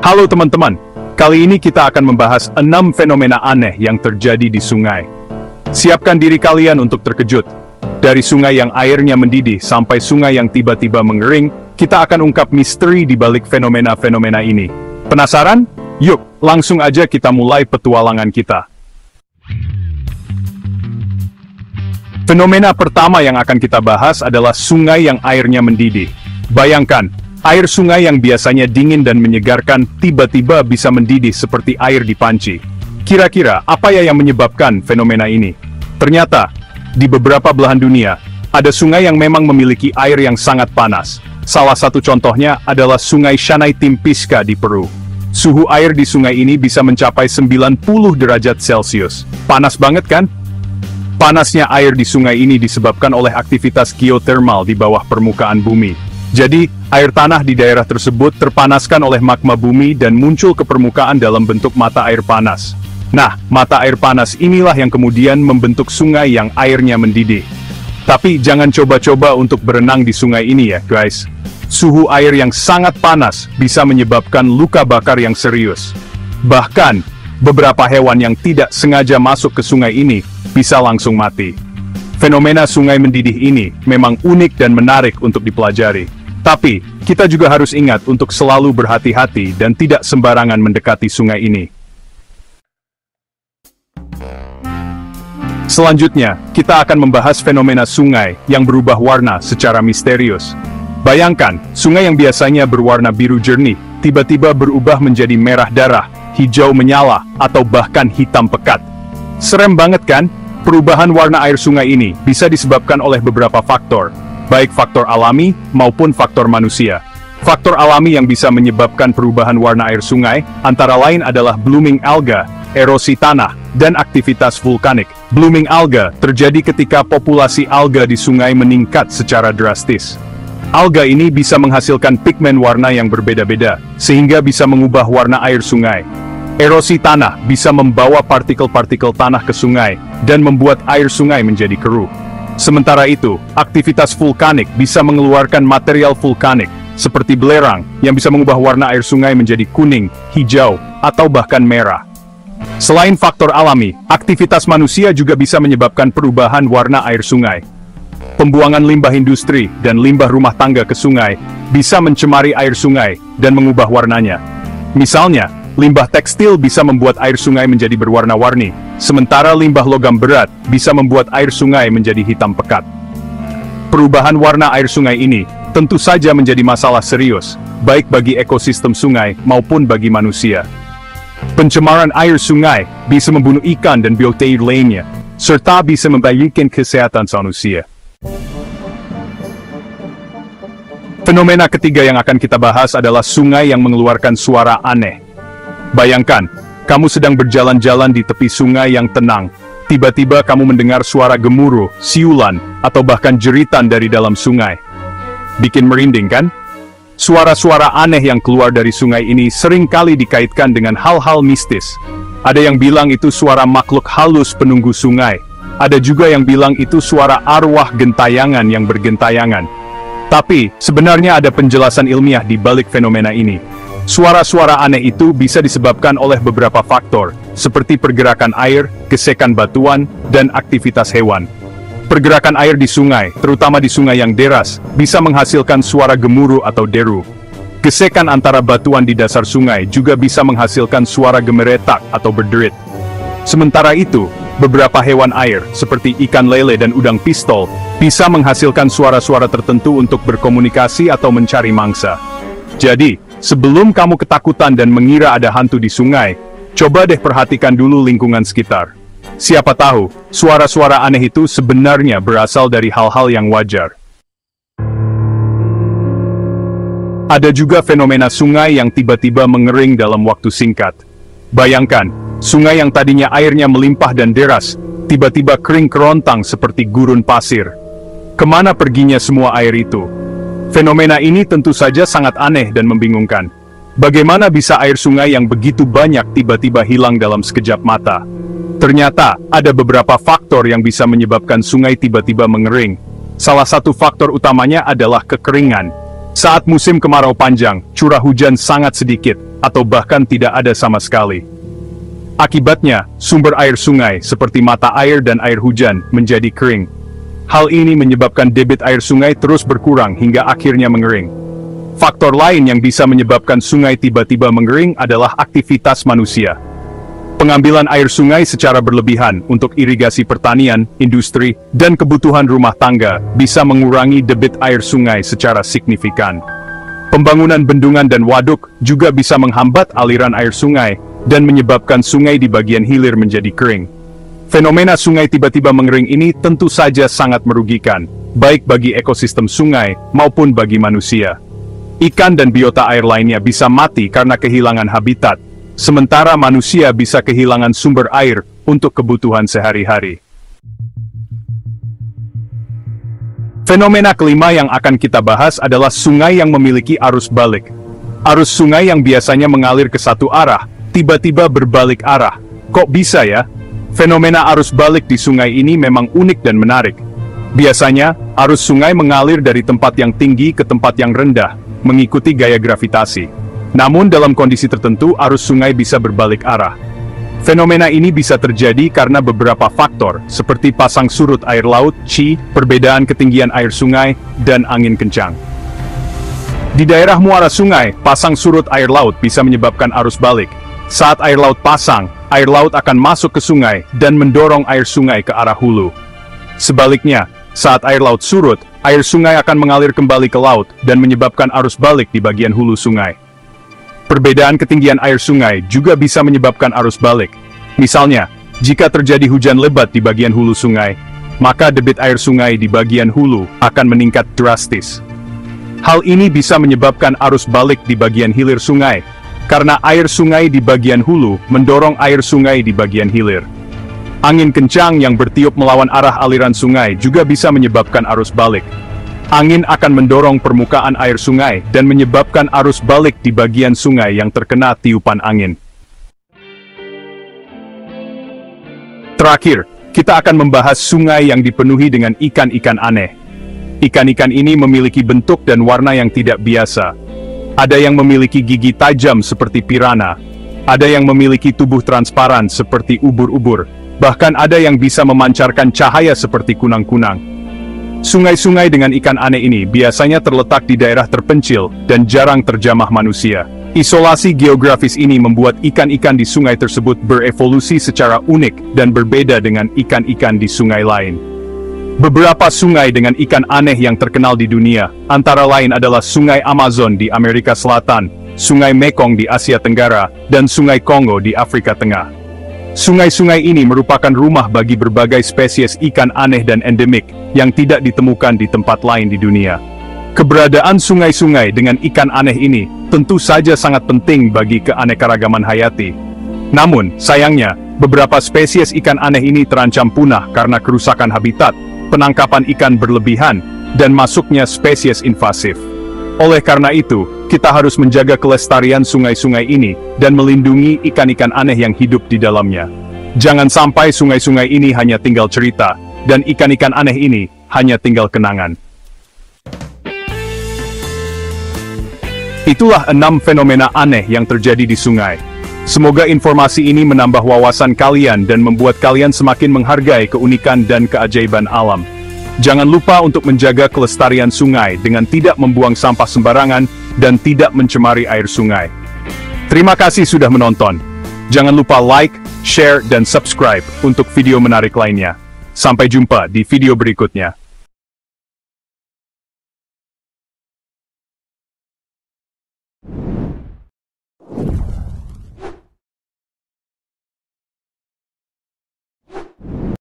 Halo teman-teman, kali ini kita akan membahas 6 fenomena aneh yang terjadi di sungai. Siapkan diri kalian untuk terkejut. Dari sungai yang airnya mendidih sampai sungai yang tiba-tiba mengering, kita akan ungkap misteri di balik fenomena-fenomena ini. Penasaran? Yuk, langsung aja kita mulai petualangan kita. Fenomena pertama yang akan kita bahas adalah sungai yang airnya mendidih. Bayangkan, air sungai yang biasanya dingin dan menyegarkan tiba-tiba bisa mendidih seperti air di panci. Kira-kira apa ya yang menyebabkan fenomena ini? Ternyata, di beberapa belahan dunia, ada sungai yang memang memiliki air yang sangat panas. Salah satu contohnya adalah Sungai Shanay Timpisca di Peru. Suhu air di sungai ini bisa mencapai 90 derajat Celcius. Panas banget kan? Panasnya air di sungai ini disebabkan oleh aktivitas geotermal di bawah permukaan bumi. Jadi, air tanah di daerah tersebut terpanaskan oleh magma bumi dan muncul ke permukaan dalam bentuk mata air panas. Nah, mata air panas inilah yang kemudian membentuk sungai yang airnya mendidih. Tapi jangan coba-coba untuk berenang di sungai ini ya, guys. Suhu air yang sangat panas bisa menyebabkan luka bakar yang serius. Bahkan, beberapa hewan yang tidak sengaja masuk ke sungai ini bisa langsung mati. Fenomena sungai mendidih ini memang unik dan menarik untuk dipelajari. Tapi, kita juga harus ingat untuk selalu berhati-hati dan tidak sembarangan mendekati sungai ini. Selanjutnya, kita akan membahas fenomena sungai yang berubah warna secara misterius. Bayangkan, sungai yang biasanya berwarna biru jernih, tiba-tiba berubah menjadi merah darah, hijau menyala, atau bahkan hitam pekat. Serem banget kan? Perubahan warna air sungai ini bisa disebabkan oleh beberapa faktor, baik faktor alami maupun faktor manusia. Faktor alami yang bisa menyebabkan perubahan warna air sungai, antara lain adalah blooming alga, erosi tanah, dan aktivitas vulkanik. Blooming alga terjadi ketika populasi alga di sungai meningkat secara drastis. Alga ini bisa menghasilkan pigmen warna yang berbeda-beda, sehingga bisa mengubah warna air sungai. Erosi tanah bisa membawa partikel-partikel tanah ke sungai, dan membuat air sungai menjadi keruh. Sementara itu, aktivitas vulkanik bisa mengeluarkan material vulkanik, seperti belerang, yang bisa mengubah warna air sungai menjadi kuning, hijau, atau bahkan merah. Selain faktor alami, aktivitas manusia juga bisa menyebabkan perubahan warna air sungai. Pembuangan limbah industri dan limbah rumah tangga ke sungai bisa mencemari air sungai dan mengubah warnanya. Misalnya, limbah tekstil bisa membuat air sungai menjadi berwarna-warni, sementara limbah logam berat bisa membuat air sungai menjadi hitam pekat. Perubahan warna air sungai ini tentu saja menjadi masalah serius, baik bagi ekosistem sungai maupun bagi manusia. Pencemaran air sungai bisa membunuh ikan dan bioteid lainnya, serta bisa membahayakan kesehatan manusia. Fenomena ketiga yang akan kita bahas adalah sungai yang mengeluarkan suara aneh. Bayangkan, kamu sedang berjalan-jalan di tepi sungai yang tenang. Tiba-tiba kamu mendengar suara gemuruh, siulan, atau bahkan jeritan dari dalam sungai. Bikin merinding kan? Suara-suara aneh yang keluar dari sungai ini sering kali dikaitkan dengan hal-hal mistis. Ada yang bilang itu suara makhluk halus penunggu sungai. Ada juga yang bilang itu suara arwah gentayangan yang bergentayangan. Tapi, sebenarnya ada penjelasan ilmiah di balik fenomena ini. Suara-suara aneh itu bisa disebabkan oleh beberapa faktor, seperti pergerakan air, gesekan batuan, dan aktivitas hewan. Pergerakan air di sungai, terutama di sungai yang deras, bisa menghasilkan suara gemuruh atau deru. Gesekan antara batuan di dasar sungai juga bisa menghasilkan suara gemeretak atau berderit. Sementara itu, beberapa hewan air, seperti ikan lele dan udang pistol, bisa menghasilkan suara-suara tertentu untuk berkomunikasi atau mencari mangsa. Jadi, sebelum kamu ketakutan dan mengira ada hantu di sungai, coba deh perhatikan dulu lingkungan sekitar. Siapa tahu, suara-suara aneh itu sebenarnya berasal dari hal-hal yang wajar. Ada juga fenomena sungai yang tiba-tiba mengering dalam waktu singkat. Bayangkan, sungai yang tadinya airnya melimpah dan deras, tiba-tiba kering kerontang seperti gurun pasir. Kemana perginya semua air itu? Fenomena ini tentu saja sangat aneh dan membingungkan. Bagaimana bisa air sungai yang begitu banyak tiba-tiba hilang dalam sekejap mata? Ternyata, ada beberapa faktor yang bisa menyebabkan sungai tiba-tiba mengering. Salah satu faktor utamanya adalah kekeringan. Saat musim kemarau panjang, curah hujan sangat sedikit, atau bahkan tidak ada sama sekali. Akibatnya, sumber air sungai seperti mata air dan air hujan menjadi kering. Hal ini menyebabkan debit air sungai terus berkurang hingga akhirnya mengering. Faktor lain yang bisa menyebabkan sungai tiba-tiba mengering adalah aktivitas manusia. Pengambilan air sungai secara berlebihan untuk irigasi pertanian, industri, dan kebutuhan rumah tangga bisa mengurangi debit air sungai secara signifikan. Pembangunan bendungan dan waduk juga bisa menghambat aliran air sungai dan menyebabkan sungai di bagian hilir menjadi kering. Fenomena sungai tiba-tiba mengering ini tentu saja sangat merugikan, baik bagi ekosistem sungai maupun bagi manusia. Ikan dan biota air lainnya bisa mati karena kehilangan habitat, sementara manusia bisa kehilangan sumber air untuk kebutuhan sehari-hari. Fenomena kelima yang akan kita bahas adalah sungai yang memiliki arus balik. Arus sungai yang biasanya mengalir ke satu arah, tiba-tiba berbalik arah. Kok bisa ya? Fenomena arus balik di sungai ini memang unik dan menarik. Biasanya, arus sungai mengalir dari tempat yang tinggi ke tempat yang rendah, mengikuti gaya gravitasi. Namun dalam kondisi tertentu arus sungai bisa berbalik arah. Fenomena ini bisa terjadi karena beberapa faktor, seperti pasang surut air laut, perbedaan ketinggian air sungai, dan angin kencang. Di daerah muara sungai, pasang surut air laut bisa menyebabkan arus balik. Saat air laut pasang, air laut akan masuk ke sungai dan mendorong air sungai ke arah hulu. Sebaliknya, saat air laut surut, air sungai akan mengalir kembali ke laut dan menyebabkan arus balik di bagian hulu sungai. Perbedaan ketinggian air sungai juga bisa menyebabkan arus balik. Misalnya, jika terjadi hujan lebat di bagian hulu sungai, maka debit air sungai di bagian hulu akan meningkat drastis. Hal ini bisa menyebabkan arus balik di bagian hilir sungai, karena air sungai di bagian hulu mendorong air sungai di bagian hilir. Angin kencang yang bertiup melawan arah aliran sungai juga bisa menyebabkan arus balik. Angin akan mendorong permukaan air sungai dan menyebabkan arus balik di bagian sungai yang terkena tiupan angin. Terakhir, kita akan membahas sungai yang dipenuhi dengan ikan-ikan aneh. Ikan-ikan ini memiliki bentuk dan warna yang tidak biasa. Ada yang memiliki gigi tajam seperti piranha, ada yang memiliki tubuh transparan seperti ubur-ubur, bahkan ada yang bisa memancarkan cahaya seperti kunang-kunang. Sungai-sungai dengan ikan aneh ini biasanya terletak di daerah terpencil dan jarang terjamah manusia. Isolasi geografis ini membuat ikan-ikan di sungai tersebut berevolusi secara unik dan berbeda dengan ikan-ikan di sungai lain. Beberapa sungai dengan ikan aneh yang terkenal di dunia, antara lain adalah Sungai Amazon di Amerika Selatan, Sungai Mekong di Asia Tenggara, dan Sungai Kongo di Afrika Tengah. Sungai-sungai ini merupakan rumah bagi berbagai spesies ikan aneh dan endemik yang tidak ditemukan di tempat lain di dunia. Keberadaan sungai-sungai dengan ikan aneh ini tentu saja sangat penting bagi keanekaragaman hayati. Namun, sayangnya, beberapa spesies ikan aneh ini terancam punah karena kerusakan habitat, penangkapan ikan berlebihan, dan masuknya spesies invasif. Oleh karena itu, kita harus menjaga kelestarian sungai-sungai ini dan melindungi ikan-ikan aneh yang hidup di dalamnya. Jangan sampai sungai-sungai ini hanya tinggal cerita, dan ikan-ikan aneh ini hanya tinggal kenangan. Itulah 6 fenomena aneh yang terjadi di sungai. Semoga informasi ini menambah wawasan kalian dan membuat kalian semakin menghargai keunikan dan keajaiban alam. Jangan lupa untuk menjaga kelestarian sungai dengan tidak membuang sampah sembarangan dan tidak mencemari air sungai. Terima kasih sudah menonton. Jangan lupa like, share, dan subscribe untuk video menarik lainnya. Sampai jumpa di video berikutnya.